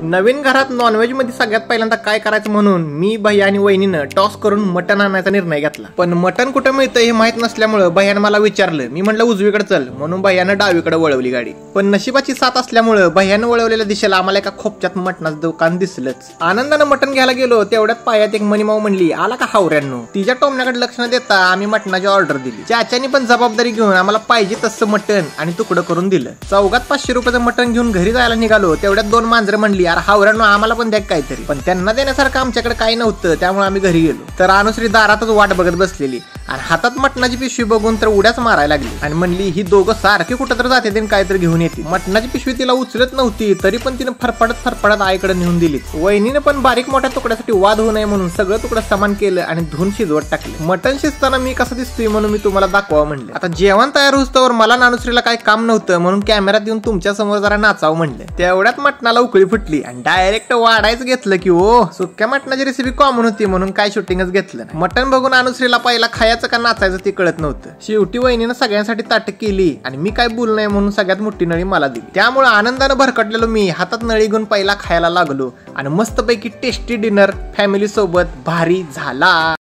नवीन घरात नॉनव्हेज मध्ये सगळ्यात पहिल्यांदा काय करायचं म्हणून मी भैया आणि वहिनीनं टॉस करून मटण आणायचा निर्णय घेतला। पण मटण कुठे मिळतं हे माहित नसल्यामुळे भैयानं मला विचारलं। मी म्हटलं उजवीकडे चल, म्हणून भैयानं डावीकडे वळवली गाडी। पण नशिबाची साथ असल्यामुळे भैयानं वळवलेल्या दिशेला आम्हाला एका खोपच्यात मटणाचं दुकान दिसलंच। आनंदानं मटण घ्यायला गेलो तेवढ्यात पायात एक मनीमाऊ म्हणली, आला का हावऱ्यांनो। तिच्या टोमण्याकडे लक्ष न देता आम्ही मटणाची ऑर्डर दिली। चाच्यानी पण जबाबदारी घेऊन आम्हाला पाहिजे तसं मटण आणि तुकडं करून दिलं। चौघात 500 रुपयाचं मटण घेऊन घरी जायला निघालो तेवढ्यात 2 मांजरं म्हणली, यार हावऱ्यांनो आम्हाला पण द्या काहीतरी। पण त्यांना देण्यासारखं आमच्याकडे काही नव्हतं, त्यामुळे आम्ही घरी गेलो तर अनुश्री दारातच वाट बघत बसलेली आणि हातात मटणाची पिशवी बघून तर उड्याच मारायला लागली आणि म्हणली, ही दोघं सारखे कुठं तर जाते आणि काहीतरी घेऊन येते। मटणाची पिशवी तिला उचलत नव्हती तरी पण तिने फरफडत आईकडे नेऊन दिली। वहिनीने पण बारीक मोठ्या तुकड्यासाठी वाद होऊ नये म्हणून सगळं तुकडं समान केलं आणि धुवून शिजवत टाकले। मटण शिजताना मी कसं दिसतोय म्हणून मी तुम्हाला दाखवा म्हणले। आता जेवण तयार होस्तवर मला अनुश्रीला काही काम नव्हतं म्हणून कॅमेऱ्यात येऊन तुमच्या समोर जरा नाचावं म्हणलं। तेवढ्यात मटणाला उकळी फुटली आणि डायरेक्ट वाढायचं घेतलं की ओ सुक्या मटणाची रेसिपी कॉमन होती म्हणून काय शूटिंगच घेतलं। मटण बघून अनुश्रीला पहिला खायचं का नाचायचं ते कळत नव्हतं। शेवटी वहिनीनं सगळ्यांसाठी ताटं केली आणि मी काय बोलू नये म्हणून सगळ्यात मोठी नळी मला दिली। त्यामुळे आनंदानं भरकटलेलो मी हातात नळी घेऊन पहिला खायला लागलो आणि मस्तपैकी टेस्टी डिनर फॅमिली सोबत भारी झाला।